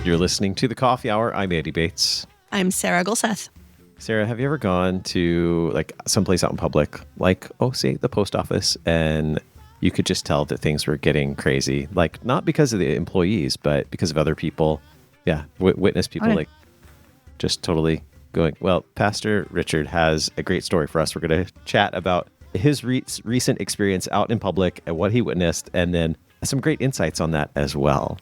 You're listening to The Coffee Hour. I'm Andy Bates. I'm Sarah Gulseth. Sarah, have you ever gone to someplace out in public, say the post office, and you could just tell that things were getting crazy? Not because of the employees, but because of other people. Yeah, witness people just totally going. Well, Pastor Richard has a great story for us. We're going to chat about his recent experience out in public and what he witnessed, and then some great insights on that as well.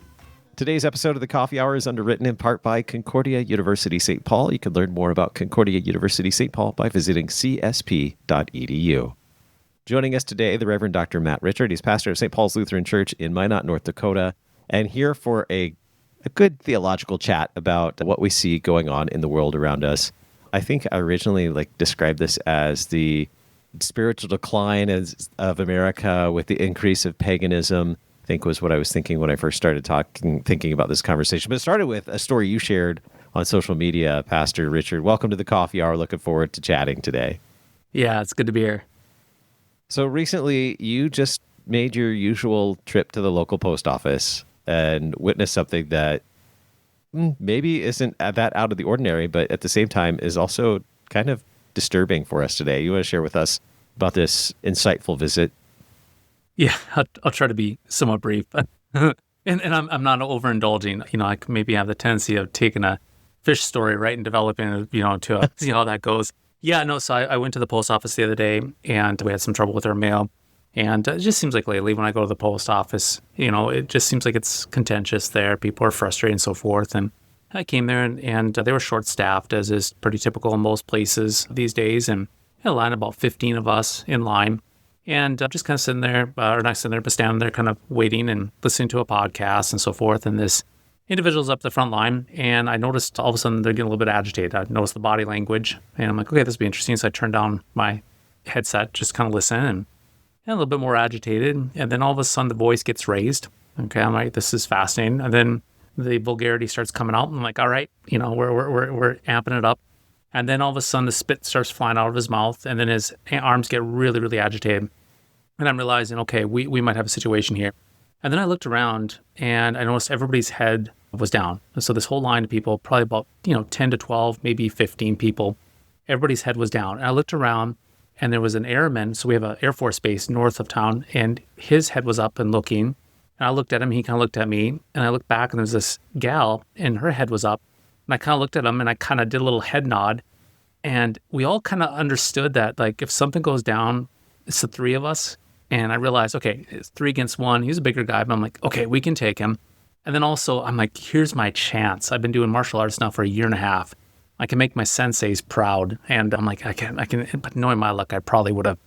Today's episode of The Coffee Hour is underwritten in part by Concordia University St. Paul. You can learn more about Concordia University St. Paul by visiting csp.edu. Joining us today, the Reverend Dr. Matt Richard. He's pastor of St. Paul's Lutheran Church in Minot, North Dakota, and here for a good theological chat about what we see going on in the world around us. I think I originally described this as the spiritual decline of America with the increase of paganism, I think was what I was thinking when I first started thinking about this conversation. But it started with a story you shared on social media, Pastor Richard. Welcome to the Coffee Hour. Looking forward to chatting today. Yeah, it's good to be here. So recently, you just made your usual trip to the local post office and witnessed something that maybe isn't that out of the ordinary, but at the same time is also kind of disturbing for us today. You want to share with us about this insightful visit? Yeah, I'll try to be somewhat brief. and I'm not overindulging. I maybe have the tendency of taking a fish story, right, and developing it, to see how that goes. Yeah, no, so I went to the post office the other day, and we had some trouble with our mail. And it just seems like lately when I go to the post office, it just seems like it's contentious there. People are frustrated and so forth. And I came there, and they were short-staffed, as is pretty typical in most places these days. And I had a line of about 15 of us in line. And just kind of sitting there, or not sitting there, but standing there kind of waiting and listening to a podcast and so forth. And this individual's up the front line, and I noticed all of a sudden they're getting a little bit agitated. I noticed the body language, and I'm like, okay, this will be interesting. So I turned down my headset, just kind of listen, and a little bit more agitated. And then all of a sudden the voice gets raised. Okay, I'm like, this is fascinating. And then the vulgarity starts coming out. I'm like, all right, we're amping it up. And then all of a sudden the spit starts flying out of his mouth, and then his arms get really, really agitated. And I'm realizing, okay, we might have a situation here. And then I looked around, and I noticed everybody's head was down. And so this whole line of people, probably about 10 to 12, maybe 15 people, everybody's head was down. And I looked around, and there was an airman. So we have an Air Force base north of town, and his head was up and looking. And I looked at him, he kind of looked at me, and I looked back, and there was this gal, and her head was up. And I kind of looked at him, and I kind of did a little head nod. And we all kind of understood that, if something goes down, it's the three of us. And I realized, okay, it's 3 against 1. He's a bigger guy, but I'm like, okay, we can take him. And then also, I'm like, here's my chance. I've been doing martial arts now for 1.5 years. I can make my senseis proud. And I'm like, I can. But knowing my luck, I probably would have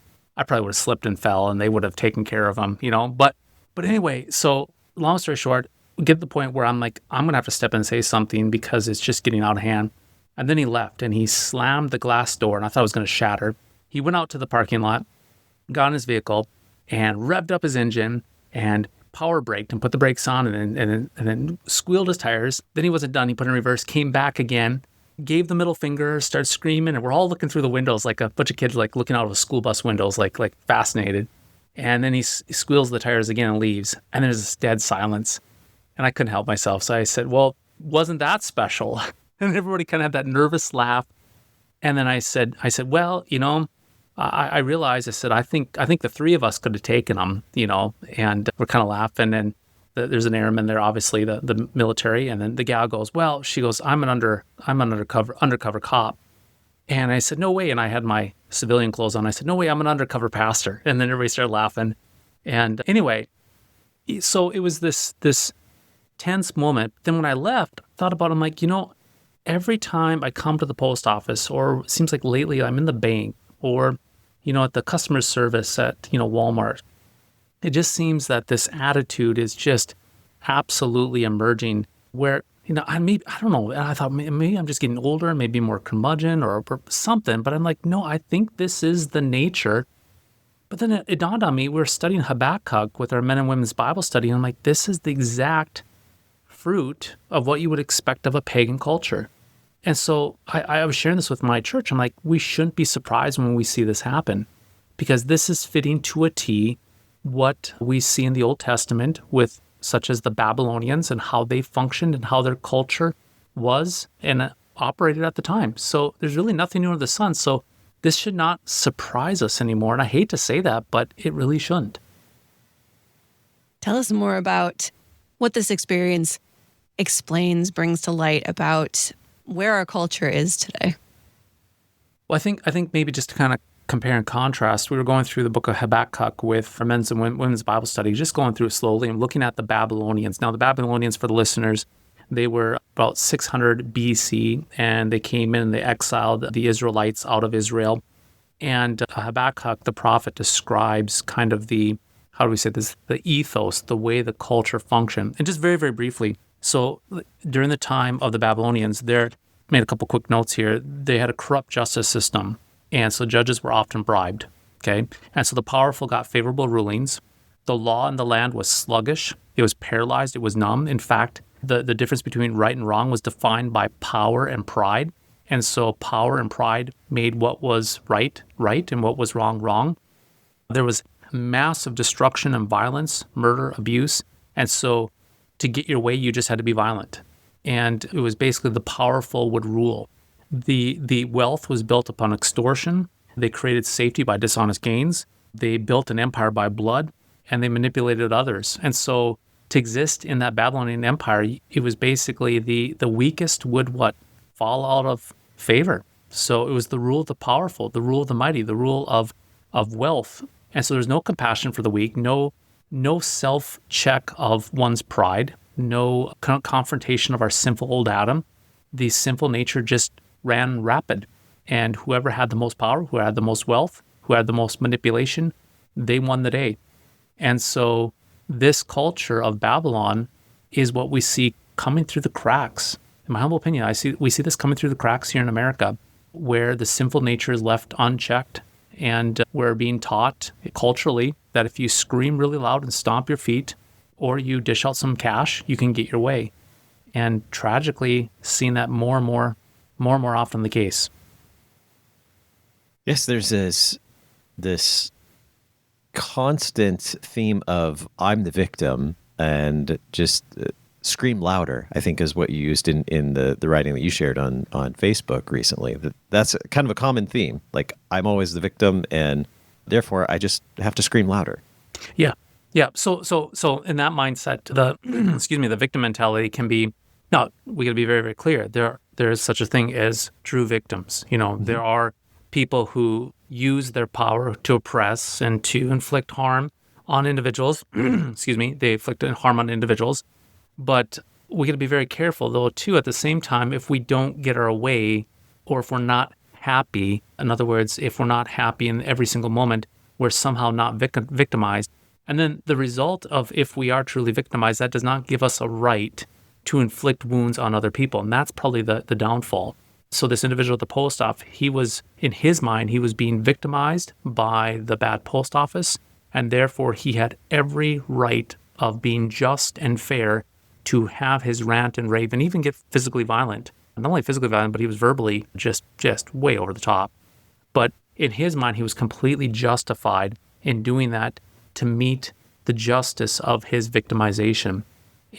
slipped and fell, and they would have taken care of him, But anyway, so long story short, we get to the point where I'm like, I'm going to have to step in and say something because it's just getting out of hand. And then he left, and he slammed the glass door, and I thought it was going to shatter. He went out to the parking lot, got in his vehicle, and revved up his engine, and power braked, and put the brakes on, and then squealed his tires. Then he wasn't done. He put in reverse, came back again, gave the middle finger, started screaming, and we're all looking through the windows like a bunch of kids looking out of a school bus windows, like fascinated. And then he squeals the tires again and leaves. And there's this dead silence. And I couldn't help myself. So I said, well, wasn't that special? And everybody kind of had that nervous laugh. And then I said, well, I realized, I said, I think the 3 of us could have taken him, and we're kind of laughing. And there's an airman there, obviously, the military. And then the gal goes, well, she goes, I'm an undercover cop. And I said, no way. And I had my civilian clothes on. I said, no way, I'm an undercover pastor. And then everybody started laughing. And anyway, so it was this tense moment. Then when I left, I thought about it, I'm like, every time I come to the post office, or it seems like lately I'm in the bank, or, at the customer service at, Walmart, it just seems that this attitude is just absolutely emerging where, I don't know, and I thought maybe I'm just getting older, maybe more curmudgeon or something, but I'm like, no, I think this is the nature. But then it dawned on me, we were studying Habakkuk with our men and women's Bible study, and I'm like, this is the exact fruit of what you would expect of a pagan culture. And so I was sharing this with my church. I'm like, we shouldn't be surprised when we see this happen, because this is fitting to a T what we see in the Old Testament with such as the Babylonians and how they functioned and how their culture was and operated at the time. So there's really nothing new under the sun. So this should not surprise us anymore. And I hate to say that, but it really shouldn't. Tell us more about what this experience explains, brings to light about where our culture is today. Well, I think maybe just to kind of compare and contrast, we were going through the book of Habakkuk with our men's and women's Bible study, just going through it slowly and looking at the Babylonians. Now, the Babylonians, for the listeners, they were about 600 BC, and they came in and they exiled the Israelites out of Israel. And Habakkuk, the prophet, describes kind of the, how do we say this, the ethos, the way the culture functioned. And just very, very briefly, so during the time of the Babylonians, they made a couple quick notes here. They had a corrupt justice system, and so judges were often bribed, okay? And so the powerful got favorable rulings. The law in the land was sluggish. It was paralyzed. It was numb. In fact, the difference between right and wrong was defined by power and pride. And so power and pride made what was right, right, and what was wrong, wrong. There was massive destruction and violence, murder, abuse. And so to get your way, you just had to be violent. And it was basically the powerful would rule. The wealth was built upon extortion. They created safety by dishonest gains. They built an empire by blood, and they manipulated others. And so to exist in that Babylonian empire, it was basically the weakest would what? Fall out of favor. So it was the rule of the powerful, the rule of the mighty, the rule of wealth. And so there's no compassion for the weak, no self-check of one's pride, no confrontation of our sinful old Adam. The sinful nature just ran rapid. And whoever had the most power, who had the most wealth, who had the most manipulation, they won the day. And so this culture of Babylon is what we see coming through the cracks. In my humble opinion, we see this coming through the cracks here in America, where the sinful nature is left unchecked, and we're being taught culturally that if you scream really loud and stomp your feet, or you dish out some cash, you can get your way. And tragically, seeing that more and more often the case. Yes, there's this constant theme of I'm the victim and just scream louder, I think is what you used in the writing that you shared on Facebook recently. That's kind of a common theme. Like, I'm always the victim, and therefore I just have to scream louder. Yeah. Yeah. So in that mindset, the victim mentality can be, no, we got to be very, very clear. There is such a thing as true victims. There are people who use their power to oppress and to inflict harm on individuals. They inflict harm on individuals. But we got to be very careful, though, too, at the same time, if we don't get our way, or if we're not happy, in other words, if we're not happy in every single moment, we're somehow not victimized. And then the result of if we are truly victimized, that does not give us a right to inflict wounds on other people. And that's probably the downfall. So this individual at the post office, in his mind, he was being victimized by the bad post office, and therefore he had every right of being just and fair to have his rant and rave and even get physically violent. Not only physically violent, but he was verbally just way over the top. But in his mind, he was completely justified in doing that to meet the justice of his victimization.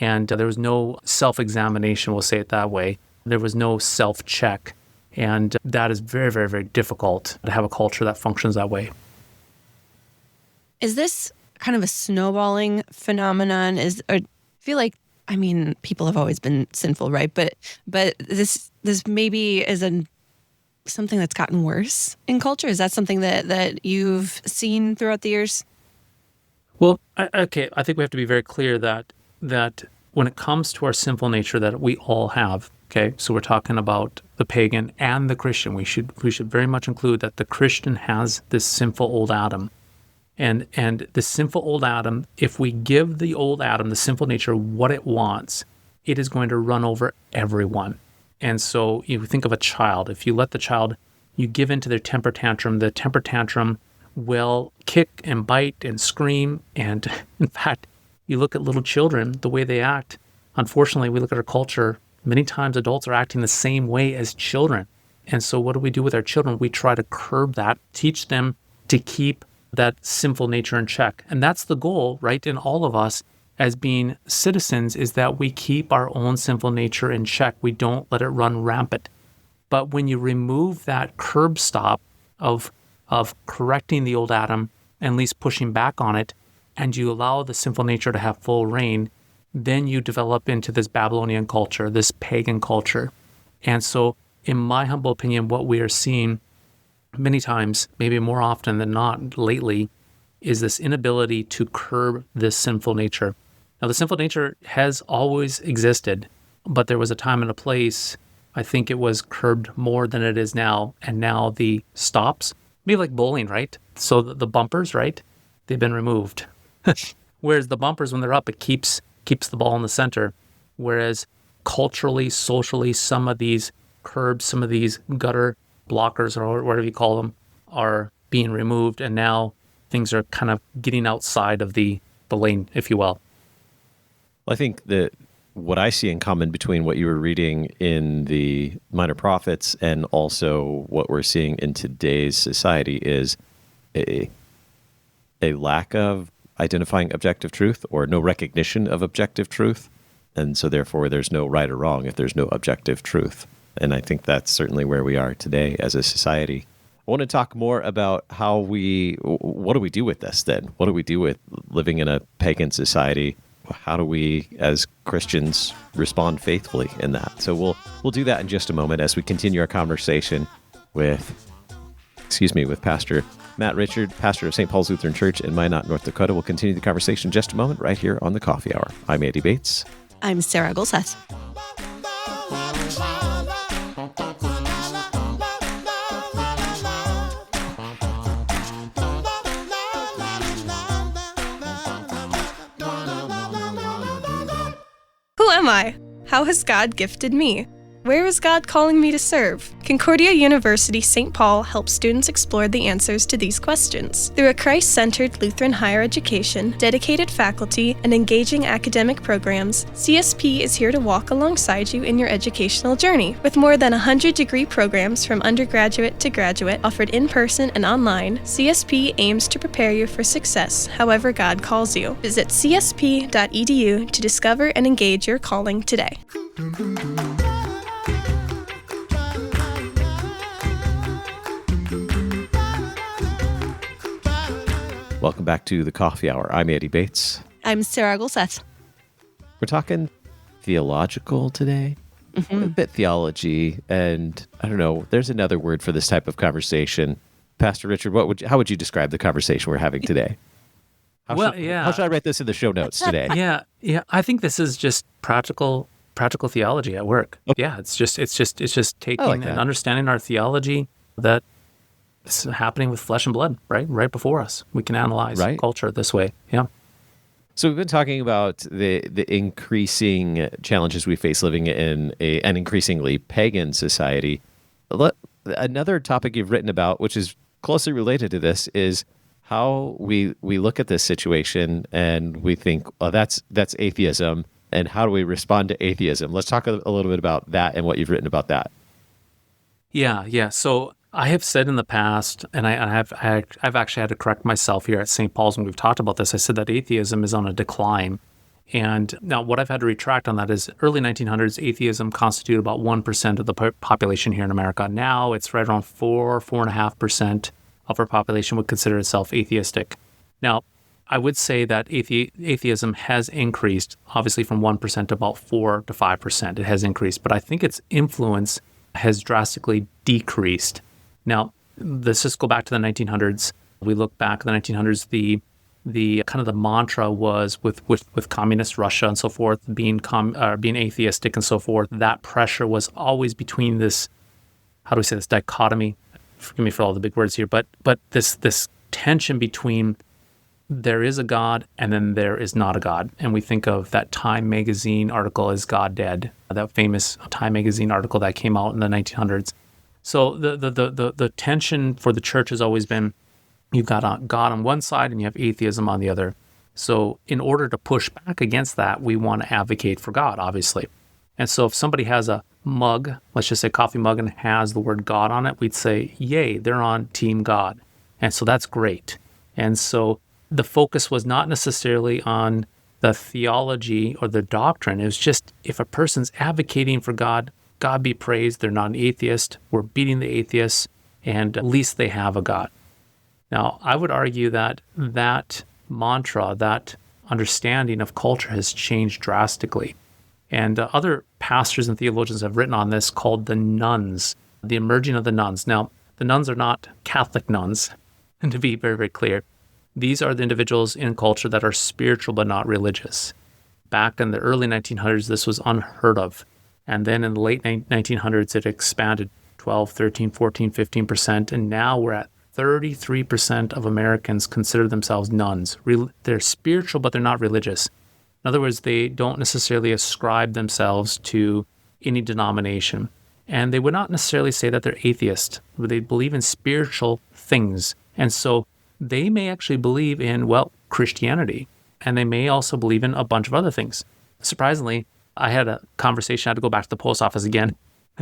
And there was no self-examination, we'll say it that way. There was no self-check. And that is very, very, very difficult to have a culture that functions that way. Is this kind of a snowballing phenomenon? I feel like, people have always been sinful, right? But this maybe is something that's gotten worse in culture. Is that something that you've seen throughout the years? Well, I think we have to be very clear that when it comes to our sinful nature that we all have, okay, so we're talking about the pagan and the Christian. We should very much include that the Christian has this sinful old Adam. And the sinful old Adam, if we give the old Adam, the sinful nature, what it wants, it is going to run over everyone. And so you think of a child. If you let the child, you give into their temper tantrum, the temper tantrum will kick and bite and scream. And in fact, you look at little children, the way they act. Unfortunately, we look at our culture, many times adults are acting the same way as children. And so what do we do with our children? We try to curb that, teach them to keep that sinful nature in check. And that's the goal, right, in all of us, as being citizens is that we keep our own sinful nature in check. We don't let it run rampant. But when you remove that curb stop of correcting the old Adam and at least pushing back on it, and you allow the sinful nature to have full reign, then you develop into this Babylonian culture, this pagan culture. And so, in my humble opinion, what we are seeing many times, maybe more often than not lately, is this inability to curb this sinful nature. Now, the sinful nature has always existed, but there was a time and a place, I think it was curbed more than it is now, and now the stops, maybe like bowling, right? So the bumpers, right? They've been removed. Whereas the bumpers, when they're up, it keeps the ball in the center. Whereas culturally, socially, some of these curbs, some of these gutter blockers, or whatever you call them, are being removed, and now things are kind of getting outside of the lane, if you will. Well, I think that what I see in common between what you were reading in the Minor Prophets and also what we're seeing in today's society is a lack of identifying objective truth, or no recognition of objective truth. And so therefore there's no right or wrong if there's no objective truth. And I think that's certainly where we are today as a society. I want to talk more about what do we do with this then? What do we do with living in a pagan society? How do we as Christians respond faithfully in that? So we'll do that in just a moment as we continue our conversation with Pastor Matt Richard, pastor of St. Paul's Lutheran Church in Minot, North Dakota. We'll continue the conversation in just a moment right here on the Coffee Hour. I'm Andy Bates. I'm Sarah Golseth. Who am I? How has God gifted me? Where is God calling me to serve? Concordia University St. Paul helps students explore the answers to these questions. Through a Christ-centered Lutheran higher education, dedicated faculty, and engaging academic programs, CSP is here to walk alongside you in your educational journey. With more than 100 degree programs from undergraduate to graduate offered in person and online, CSP aims to prepare you for success however God calls you. Visit csp.edu to discover and engage your calling today. Welcome back to the Coffee Hour. I'm Andy Bates. I'm Sarah Golseth. We're talking theological today. Mm-hmm. A bit theology, and I don't know, there's another word for this type of conversation. Pastor Richard, how would you describe the conversation we're having today? How should I write this in the show notes today? Yeah. I think this is just practical theology at work. Okay. Yeah, it's just taking and understanding our theology that is happening with flesh and blood, right before us. We can analyze culture this way. Yeah. So we've been talking about the increasing challenges we face living in an increasingly pagan society. Another topic you've written about, which is closely related to this, is how we look at this situation and we think, oh, that's atheism, and how do we respond to atheism? Let's talk a little bit about that and what you've written about that. Yeah. So I have said in the past, and I've actually had to correct myself here at St. Paul's when we've talked about this. I said that atheism is on a decline. And now what I've had to retract on that is early 1900s, atheism constituted about 1% of the population here in America. Now it's right around 4.5% of our population would consider itself atheistic. Now, I would say that atheism has increased, obviously from 1% to about 4 to 5%. It has increased, but I think its influence has drastically decreased. Now, let's just go back to the 1900s. We look back at the 1900s, the kind of the mantra was with communist Russia and so forth, being atheistic and so forth. That pressure was always between this, how do we say this, dichotomy? Forgive me for all the big words here, but this tension between there is a God and then there is not a God. And we think of that Time magazine article, Is God Dead? That famous Time magazine article that came out in the 1900s. So the tension for the church has always been, you've got God on one side and you have atheism on the other. So in order to push back against that, we want to advocate for God, obviously. And so if somebody has a mug, let's just say coffee mug, and has the word God on it, we'd say, yay, they're on Team God. And so that's great. And so the focus was not necessarily on the theology or the doctrine. It was just, if a person's advocating for God, God be praised, they're not an atheist, we're beating the atheists, and at least they have a God. Now, I would argue that that mantra, that understanding of culture has changed drastically. And other pastors and theologians have written on this, called the nuns, the emerging of the nuns. Now, the nuns are not Catholic nuns, and to be very, very clear. These are the individuals in culture that are spiritual but not religious. Back in the early 1900s, this was unheard of. And then in the late 1900s, it expanded 12, 13, 14, 15%. And now we're at 33% of Americans consider themselves nuns. They're spiritual, but they're not religious. In other words, they don't necessarily ascribe themselves to any denomination. And they would not necessarily say that they're atheist, but they believe in spiritual things. And so they may actually believe in, well, Christianity. And they may also believe in a bunch of other things. Surprisingly, I had a conversation. I had to go back to the post office again.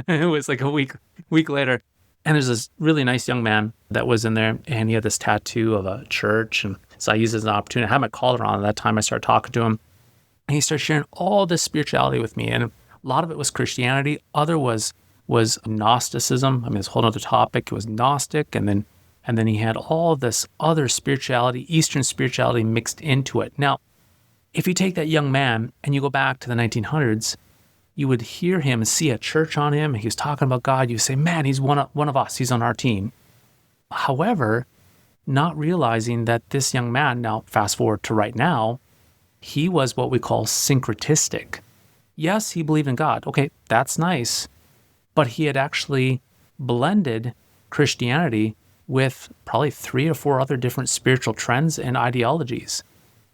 It was like a week later. And there's this really nice young man that was in there, and he had this tattoo of a church. And so I used it as an opportunity. I had my collar on at that time. I started talking to him. And he started sharing all this spirituality with me. And a lot of it was Christianity. Other was Gnosticism. I mean, it's a whole other topic. It was Gnostic. And then he had all this other spirituality, Eastern spirituality mixed into it. Now, if you take that young man and you go back to the 1900s, you would hear him and see a church on him. He was talking about God. You say, man, he's one of us. He's on our team. However, not realizing that this young man, now fast forward to right now, he was what we call syncretistic. Yes, he believed in God. Okay, that's nice. But he had actually blended Christianity with probably 3 or 4 other different spiritual trends and ideologies.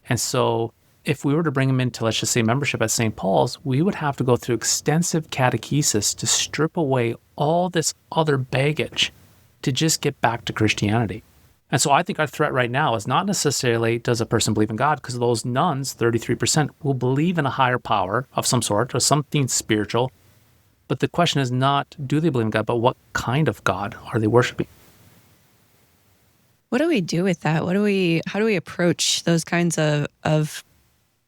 And so if we were to bring him into, let's just say, membership at St. Paul's, we would have to go through extensive catechesis to strip away all this other baggage to just get back to Christianity. And so I think our threat right now is not necessarily, does a person believe in God? Because those nuns, 33%, will believe in a higher power of some sort or something spiritual. But the question is not, do they believe in God, but what kind of God are they worshiping? What do we do with that? How do we approach those kinds of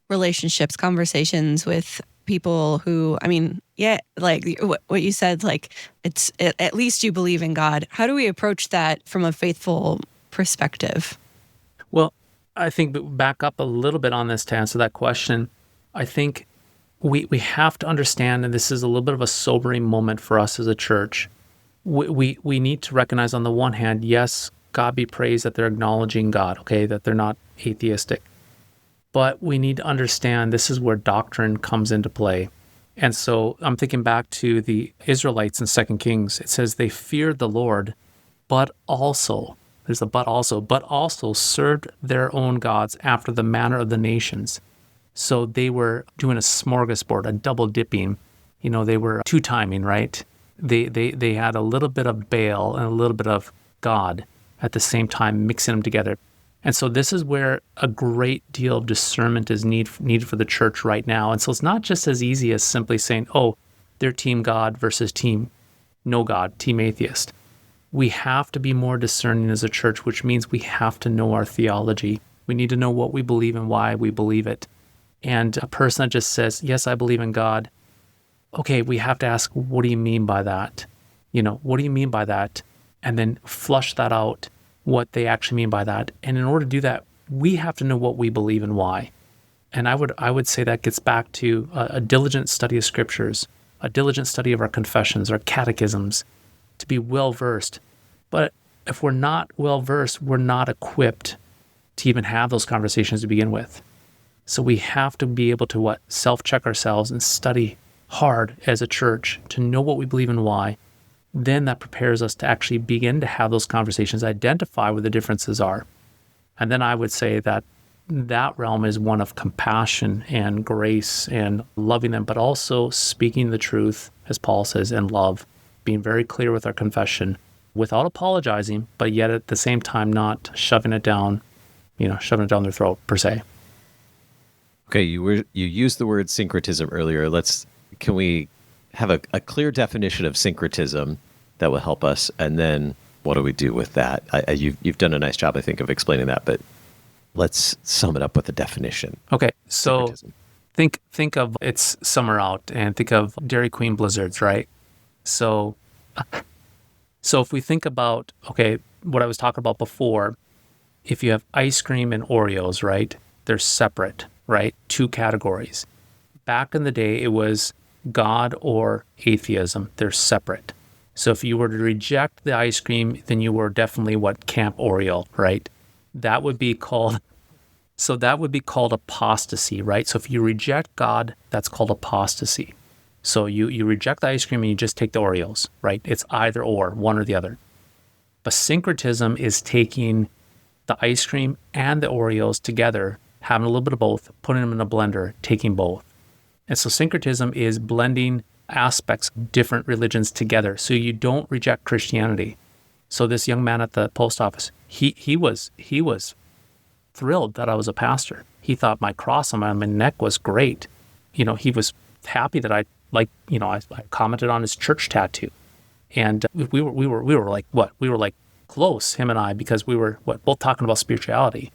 relationships, conversations with people who, I mean, yeah, like what you said, like at least you believe in God. How do we approach that from a faithful perspective? Well, I think back up a little bit on this to answer that question. I think we have to understand, and this is a little bit of a sobering moment for us as a church. We need to recognize, on the one hand, yes, God be praised that they're acknowledging God, okay, that they're not atheistic. But we need to understand this is where doctrine comes into play. And so I'm thinking back to the Israelites in 2 Kings. It says they feared the Lord, but also, there's a but also served their own gods after the manner of the nations. So they were doing a smorgasbord, a double dipping. You know, they were two-timing, right? They had a little bit of Baal and a little bit of God at the same time, mixing them together. And so this is where a great deal of discernment is needed for the church right now. And so it's not just as easy as simply saying, oh, they're team God versus team no God, team atheist. We have to be more discerning as a church, which means we have to know our theology. We need to know what we believe and why we believe it. And a person that just says, yes, I believe in God. Okay, we have to ask, what do you mean by that? What do you mean by that? And then flush that out, what they actually mean by that. And in order to do that, we have to know what we believe and why. And I would say that gets back to a diligent study of scriptures, a diligent study of our confessions, our catechisms, to be well-versed. But if we're not well-versed, we're not equipped to even have those conversations to begin with. So we have to be able to self-check ourselves and study hard as a church to know what we believe and why. Then that prepares us to actually begin to have those conversations, identify where the differences are. And then I would say that realm is one of compassion and grace and loving them, but also speaking the truth, as Paul says, in love, being very clear with our confession without apologizing, but yet at the same time not shoving it down their throat per se. Okay, you used the word syncretism earlier. Can we have a clear definition of syncretism that will help us, and then what do we do with that? You've done a nice job, I think, of explaining that, but let's sum it up with a definition. Okay, so Syncretism. think of it's summer out and think of Dairy Queen blizzards, right? So if we think about, okay, what I was talking about before, if you have ice cream and Oreos, right? They're separate, right? Two categories. Back in the day, it was God or atheism. They're separate. So if you were to reject the ice cream, then you were definitely Camp Oreo, right? That would be called apostasy, right? So if you reject God, that's called apostasy. So you reject the ice cream and you just take the Oreos, right? It's either or, one or the other. But syncretism is taking the ice cream and the Oreos together, having a little bit of both, putting them in a blender, taking both. And so syncretism is blending aspects of different religions together. So you don't reject Christianity. So this young man at the post office, he was thrilled that I was a pastor. He thought my cross on my neck was great. He was happy that I commented on his church tattoo. And we were like what? We were like close, him and I, because we were both talking about spirituality.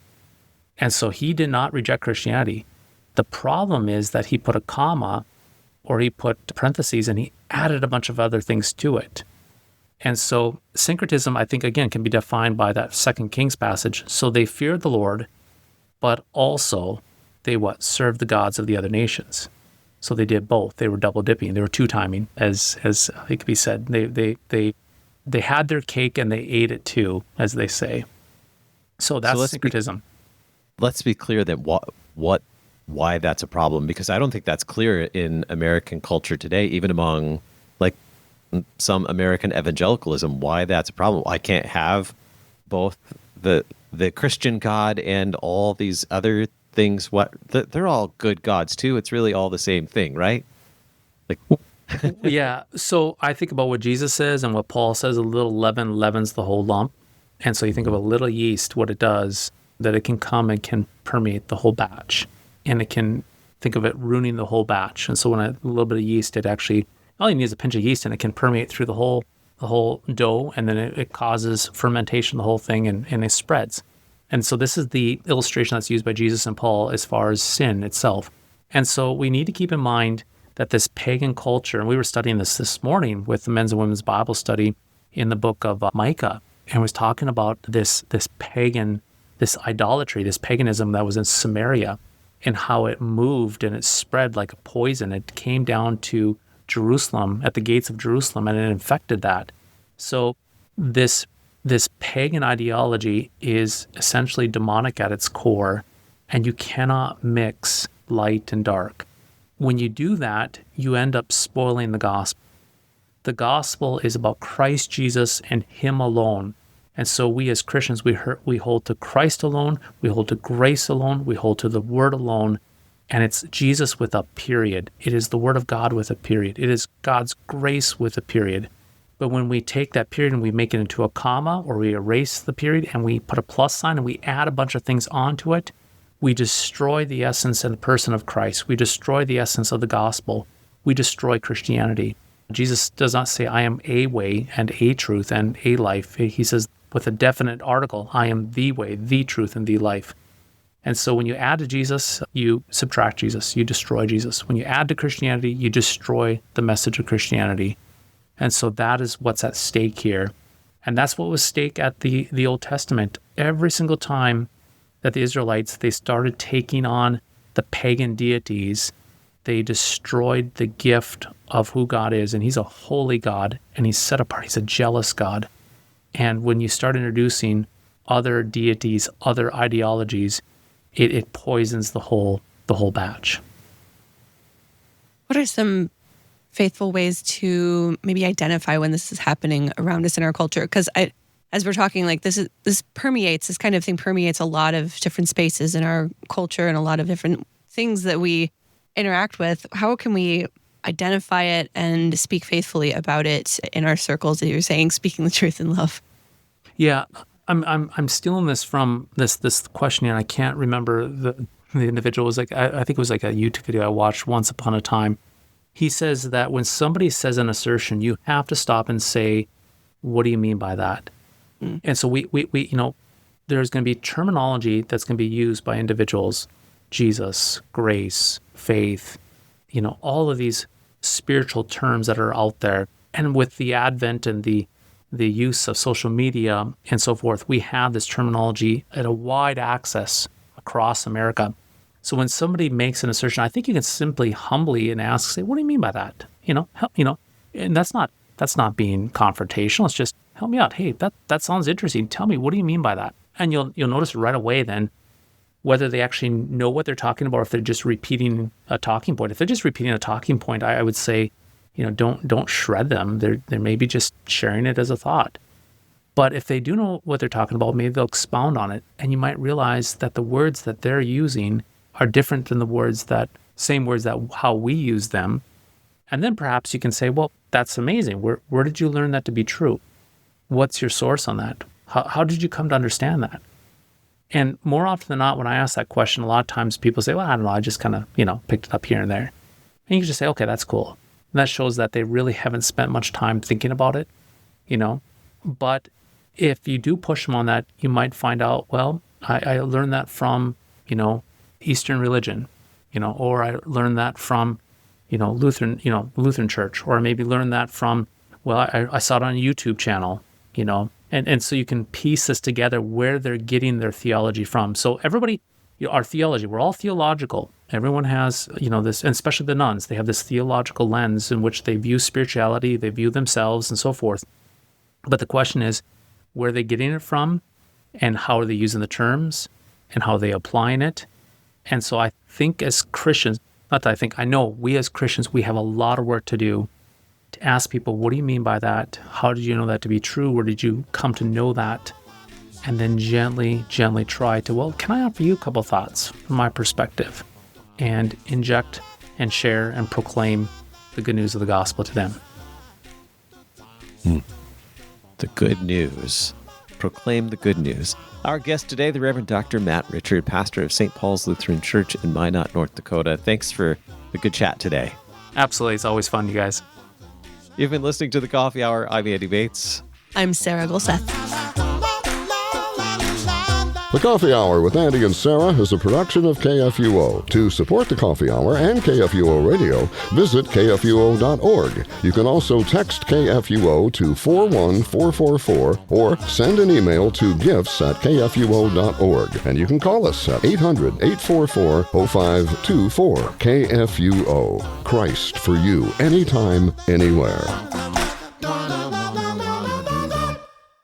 And so he did not reject Christianity. The problem is that he put a comma or he put parentheses and he added a bunch of other things to it. And so syncretism, I think, again, can be defined by that 2 Kings passage. So they feared the Lord, but also they served the gods of the other nations. So they did both. They were double dipping. They were two-timing, as it could be said. They had their cake and they ate it too, as they say. So that's syncretism. Let's be clear that why that's a problem, because I don't think that's clear in American culture today, even among some American evangelicalism, why that's a problem. I can't have both the Christian God and all these other things. They're all good gods too. It's really all the same thing, right? Yeah. So I think about what Jesus says and what Paul says, a little leaven leavens the whole lump. And so you think of a little yeast, what it does, that it can come and can permeate the whole batch. And it can think of it ruining the whole batch. And so when a little bit of yeast, it actually, all you need is a pinch of yeast and it can permeate through the whole dough, and then it causes fermentation, the whole thing, and it spreads. And so this is the illustration that's used by Jesus and Paul as far as sin itself. And so we need to keep in mind that this pagan culture, and we were studying this morning with the men's and women's Bible study in the book of Micah, and was talking about this pagan, this idolatry, this paganism that was in Samaria, and how it moved and it spread like a poison. It came down to Jerusalem, at the gates of Jerusalem, and it infected that. So this pagan ideology is essentially demonic at its core, and you cannot mix light and dark. When you do that, you end up spoiling the gospel. The gospel is about Christ Jesus and Him alone. And so we as Christians, we hold to Christ alone, we hold to grace alone, we hold to the Word alone, and it's Jesus with a period. It is the Word of God with a period. It is God's grace with a period. But when we take that period and we make it into a comma, or we erase the period and we put a plus sign and we add a bunch of things onto it, we destroy the essence and the person of Christ. We destroy the essence of the gospel. We destroy Christianity. Jesus does not say, I am a way and a truth and a life. He says, with a definite article, I am the way, the truth, and the life. And so when you add to Jesus, you subtract Jesus, you destroy Jesus. When you add to Christianity, you destroy the message of Christianity. And so that is what's at stake here. And that's what was at stake at the Old Testament. Every single time that the Israelites, they started taking on the pagan deities, they destroyed the gift of who God is. And He's a holy God, and He's set apart. He's a jealous God. And when you start introducing other deities, other ideologies, it poisons the whole batch. What are some faithful ways to maybe identify when this is happening around us in our culture? Because as we're talking, this kind of thing permeates a lot of different spaces in our culture and a lot of different things that we interact with. How can we identify it and speak faithfully about it in our circles, as you're saying, speaking the truth in love? Yeah, I'm stealing this from this question, and I can't remember the individual. Was I think it was like a YouTube video I watched once upon a time. He says that when somebody says an assertion, you have to stop and say, what do you mean by that? And so we there's going to be terminology that's going to be used by individuals, Jesus, grace, faith, all of these spiritual terms that are out there. And with the advent and the use of social media and so forth, we have this terminology at a wide access across America. So when somebody makes an assertion, I think you can simply humbly and ask, say, what do you mean by that? And that's not being confrontational. It's just, help me out. Hey, that sounds interesting. Tell me, what do you mean by that? And you'll notice right away then whether they actually know what they're talking about, or if they're just repeating a talking point. If they're just repeating a talking point, I would say, don't shred them. They're maybe just sharing it as a thought. But if they do know what they're talking about, maybe they'll expound on it, and you might realize that the words that they're using are different than the same words that how we use them. And then perhaps you can say, well, that's amazing. Where did you learn that to be true? What's your source on that? How did you come to understand that? And more often than not, when I ask that question, a lot of times people say, well, I don't know, I just kind of, picked it up here and there. And you can just say, okay, that's cool. And that shows that they really haven't spent much time thinking about it, But if you do push them on that, you might find out, well, I learned that from, Eastern religion, or I learned that from, Lutheran Church, or maybe learned that from, well, I saw it on a YouTube channel, And so you can piece this together where they're getting their theology from. So everybody, our theology, we're all theological. Everyone has, this, and especially the nuns, they have this theological lens in which they view spirituality, they view themselves, and so forth. But the question is, where are they getting it from, and how are they using the terms, and how are they applying it? And so I think as Christians, I know we as Christians, we have a lot of work to do to ask people, what do you mean by that? How did you know that to be true? Where did you come to know that? And then gently try to, well, can I offer you a couple thoughts from my perspective? And inject and share and proclaim the good news of the gospel to them. The good news. Proclaim the good news. Our guest today, the Reverend Dr. Matt Richard, pastor of St. Paul's Lutheran Church in Minot, North Dakota. Thanks for the good chat today. Absolutely. It's always fun, you guys. You've been listening to The Coffee Hour. I'm Andy Bates. I'm Sarah Golseth. The Coffee Hour with Andy and Sarah is a production of KFUO. To support The Coffee Hour and KFUO Radio, visit KFUO.org. You can also text KFUO to 41444 or send an email to gifts@KFUO.org. And you can call us at 800-844-0524. KFUO. Christ for you, anytime, anywhere.